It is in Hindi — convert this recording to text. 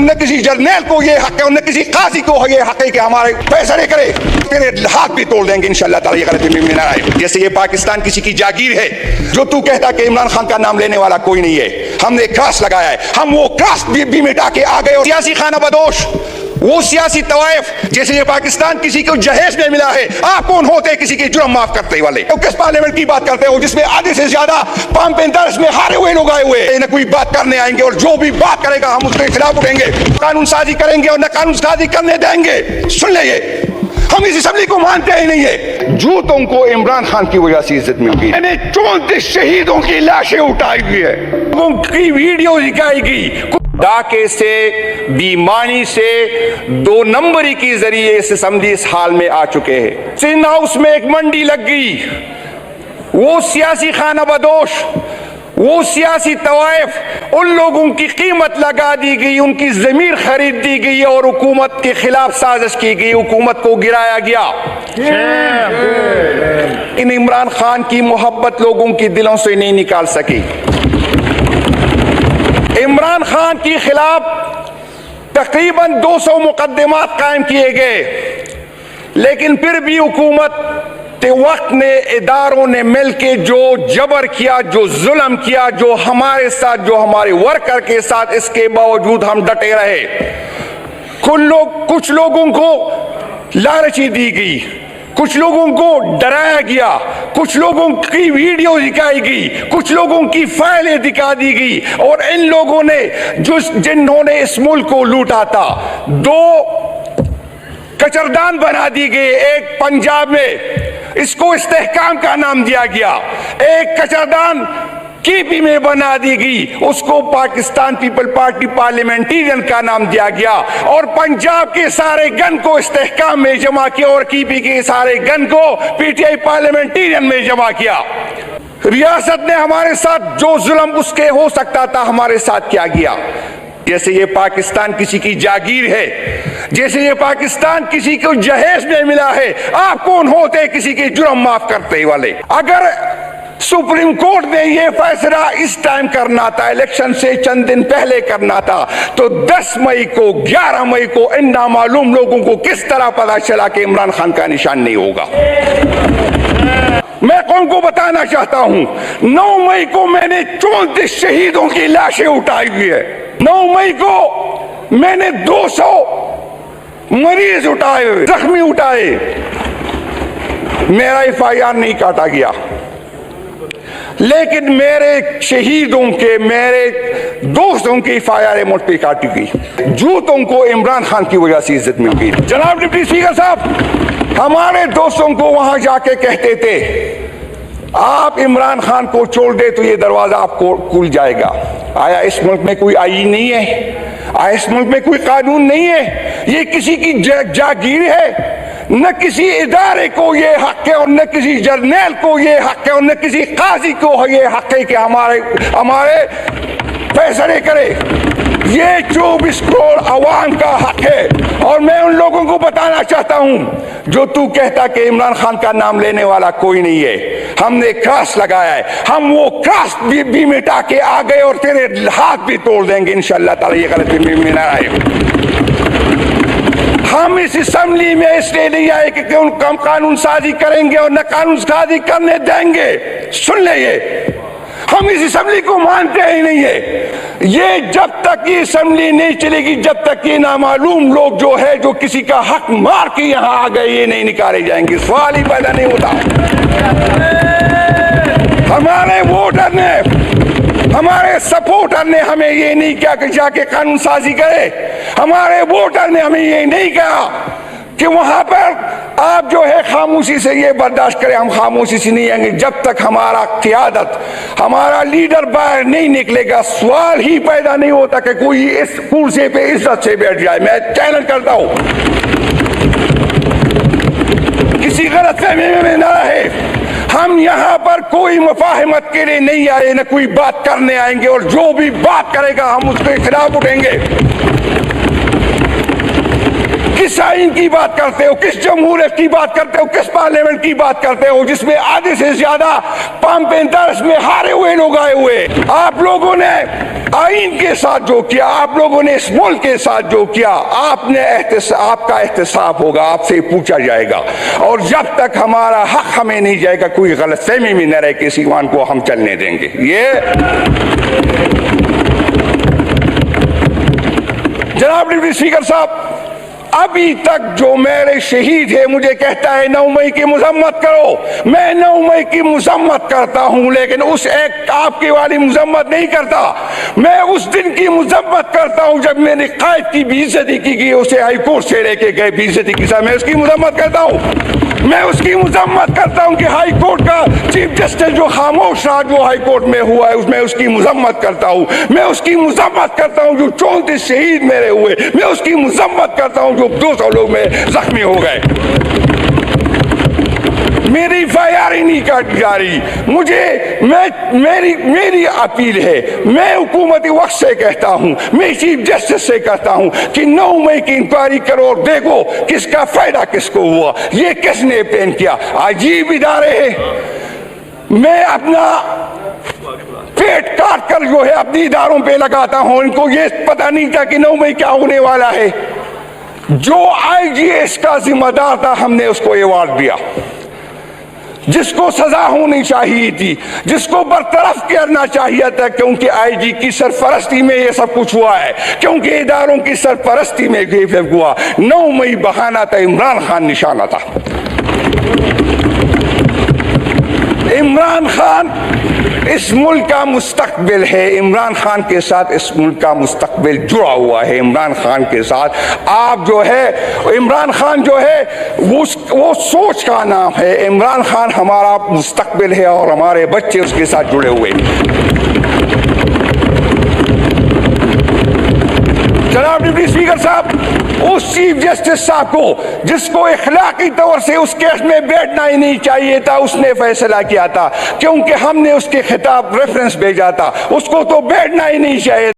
न किसी जर्नल को ये हक है, न किसी काजी को ये हक है कि हमारे फैसले करे, तेरे हाथ भी तोड़ देंगे इंशाल्लाह ताला। ये गलती में ना आए। जैसे ये पाकिस्तान किसी की जागीर है, जो तू कहता कि इमरान खान का नाम लेने वाला कोई नहीं है, हमने क्रॉस लगाया है, हम वो क्रॉस भी मिटा के आ गए। और सियासी खाना बदोश, वो सियासी तवाइफ, जैसे ये पाकिस्तान किसी को जहेज में मिला है, आप कौन होते किसी के जुर्म माफ करते वाले? तो किस पार्लियामेंट की बात करते हो जिसमें आधे से ज्यादा पंप इंटरेस्ट में हारे हुए लोग आए हुए हैं? न कोई बात करने आएंगे, और जो भी बात करेगा हम उसके खिलाफ उठेंगे, कानून साजी करेंगे और न कानून साजी करने देंगे। सुन ले, ये हम इस असेंबली को मानते ही नहीं है। जूतों को इमरान खान की वजह से इज्जत मिल गई। मैंने 34 शहीदों की लाशें उठाई हुई है, उनकी वीडियो दिखाई गई। डाके से, बेईमानी से, 2 नंबरी के जरिए इस असेंबली इस हाल में आ चुके हैं। सिंध हाउस में एक मंडी लग गई, वो सियासी खाना बदोश, वो सियासी तवाइफ, उन लोगों की कीमत लगा दी गई, उनकी जमीर खरीद दी गई और हुकूमत के खिलाफ साजिश की गई, हुकूमत को गिराया गया। इन इमरान खान की मोहब्बत लोगों के दिलों से नहीं निकाल सकी। इमरान खान के खिलाफ तकरीबन 200 मुकदमात कायम किए गए, लेकिन फिर भी हुकूमत के वक्त ने, इदारों ने मिलके जो जबर किया, जो जुल्म किया, जो हमारे साथ, जो हमारे वर्कर के साथ, इसके बावजूद हम डटे रहे। कुछ लोगों को लालची दी गई, कुछ लोगों को डराया गया, कुछ लोगों की वीडियो दिखाई गई, कुछ लोगों की फाइलें दिखा दी गई, और इन लोगों ने जिन्होंने इस मुल्क को लूटा था, 2 कचरदान बना दी गई। एक पंजाब में इसको इस्तेहकाम का नाम दिया गया, एक कचरदान केपी में बना दी गई, उसको पाकिस्तान पीपल पार्टी पार्लियामेंटेरियन का नाम दिया गया, और पंजाब के सारे गन को इस्तेहकाम में जमा किया और केपी के सारे गन को पीटीआई पार्लियामेंटेरियन में जमा किया। रियासत ने हमारे साथ जो जुल्म उसके हो सकता था हमारे साथ क्या किया। जैसे ये पाकिस्तान किसी की जागीर है, जैसे ये पाकिस्तान किसी को जहेज में मिला है, आप कौन होते किसी के जुर्म माफ करते वाले? अगर सुप्रीम कोर्ट ने यह फैसला इस टाइम करना था, इलेक्शन से चंद दिन पहले करना था, तो 10 मई को, 11 मई को इन नामालूम लोगों को किस तरह पता चला कि इमरान खान का निशान नहीं होगा? मैं कौन को बताना चाहता हूं, 9 मई को मैंने 34 शहीदों की लाशें उठाई हुई है। 9 मई को मैंने 200 मरीज उठाए, जख्मी उठाए, मेरा FIR नहीं काटा गया, लेकिन मेरे शहीदों के, मेरे दोस्तों की FIR मुझ पे काटी गई। जूतों को इमरान खान की वजह से इज्जत मिल गई। जनाब डिप्टी स्पीकर साहब, हमारे दोस्तों को वहां जाके कहते थे आप इमरान खान को छोड़ दे तो ये दरवाजा आपको खुल जाएगा। आया इस मुल्क में कोई आईन नहीं है? आया इस मुल्क में कोई कानून नहीं है? ये किसी की जागीर है। न किसी इदारे को ये हक है और न किसी जर्नल को ये हक है और न किसी काजी को ये हक है कि हमारे फैसले करे। ये 24 करोड़ अवाम का हक है। और मैं उन लोगों को बताना चाहता हूं जो तू कहता कि इमरान खान का नाम लेने वाला कोई नहीं है, हमने क्रॉस लगाया है, हम वो क्रॉस भी मिटा के आ गए और तेरे हाथ भी तोड़ देंगे इंशाल्लाह ताला। ये गलती में ना आए। हम इस असेंबली में इसलिए नहीं आए कि हम कानून साजी करेंगे और न कानून साजी करने देंगे। सुन ले, ये हम इस असेंबली को मानते ही नहीं है। ये जब तक ये असेंबली नहीं चलेगी, जब तक ये नामालूम लोग जो है, जो किसी का हक मार के यहाँ आ गए, ये नहीं निकाले जाएंगे। सवाल ही पैदा नहीं होता। हमारे वोटर ने, हमारे सपोर्टर ने हमें ये नहीं किया कि जाके कानून साजी करे। हमारे वोटर ने हमें ये नहीं कहा कि वहां पर आप जो है खामोशी से ये बर्दाश्त करें। हम खामोशी से नहीं आएंगे जब तक हमारा क़ियादत, हमारा लीडर बाहर नहीं निकलेगा। सवाल ही पैदा नहीं होता कि कोई इस कुर्सी पे इज्जत से बैठ जाए। मैं चैलेंज करता हूं, किसी गलतफहमी में ना रहे। हम यहाँ पर कोई मुफाहिमत के लिए नहीं आए, न कोई बात करने आएंगे, और जो भी बात करेगा हम उसके खिलाफ उठेंगे। किस आइन की बात करते हो, किस जमहूरियत की बात करते हो, किस पार्लियामेंट की बात करते हो जिसमें आधे से ज्यादा पंप इंटरेस्ट में हारे हुए लोग आए हुए? आप लोगों ने आइन के साथ जो किया, आप लोगों ने इस मुल्क के साथ जो किया, आपका एहतसाब होगा, आपसे पूछा जाएगा। और जब तक हमारा हक हमें नहीं जाएगा, कोई गलतफहमी में न रहे कि इस ईमान को हम चलने देंगे। ये जनाब डिप्टी स्पीकर साहब, अभी तक जो मेरे शहीद है मुझे कहता है 9 मई की मजम्मत करो। मैं 9 मई की मजम्मत करता हूं, लेकिन उस एक आपकी वाली मजम्मत नहीं करता। मैं उस दिन की मजम्मत करता हूं जब मैंने कायद की बेइज्जती की गई, उसे हाई कोर्ट से लेके गए बेइज्जती की साथ, मैं उसकी मजम्मत करता हूं। मैं उसकी मजम्मत करता हूं कि हाई कोर्ट का चीफ जस्टिस जो खामोश रहा जो हाई कोर्ट में हुआ है, उसमें उसकी मजम्मत करता हूं। मैं उसकी मजम्मत करता हूं जो 34 शहीद मेरे हुए, मैं उसकी मजम्मत करता हूं जो 200 लोग में जख्मी हो गए। मेरी FIR ही नहीं काटी जा रही। मेरी अपील है, मैं हुकूमती वक्त से कहता हूं, मैं चीफ जस्टिस से कहता हूं कि 9 मई की इंक्वायरी करो और देखो किसका फायदा किसको हुआ, ये किसने प्लान किया। अजीब इदारे हैं। मैं अपना पेट काट कर जो है अपने इदारों पे लगाता हूं, इनको ये पता नहीं था कि 9 मई क्या होने वाला है। जो IGS का जिम्मेदार था, हमने उसको अवार्ड दिया, जिसको सजा होनी चाहिए थी, जिसको बरतरफ करना चाहिए था, क्योंकि IG की सरपरस्ती में ये सब कुछ हुआ है, क्योंकि इदारों की सरपरस्ती में ये सब हुआ। 9 मई बहाना था, इमरान खान निशाना था। इमरान खान इस मुल्क का मुस्तकबिल है। इमरान खान के साथ इस मुल्क का मुस्तकबिल जुड़ा हुआ है। इमरान खान के साथ आप जो है, इमरान खान जो है वो सोच का नाम है। इमरान खान हमारा मुस्तकबिल है और हमारे बच्चे उसके साथ जुड़े हुए हैं। जनाब डिप्टी स्पीकर साहब, उस चीफ जस्टिस साहब को जिसको इखलाकी तौर से उस केस में बैठना ही नहीं चाहिए था, उसने फैसला किया था, क्योंकि हमने उसके खिताब रेफरेंस भेजा था, उसको तो बैठना ही नहीं चाहिए।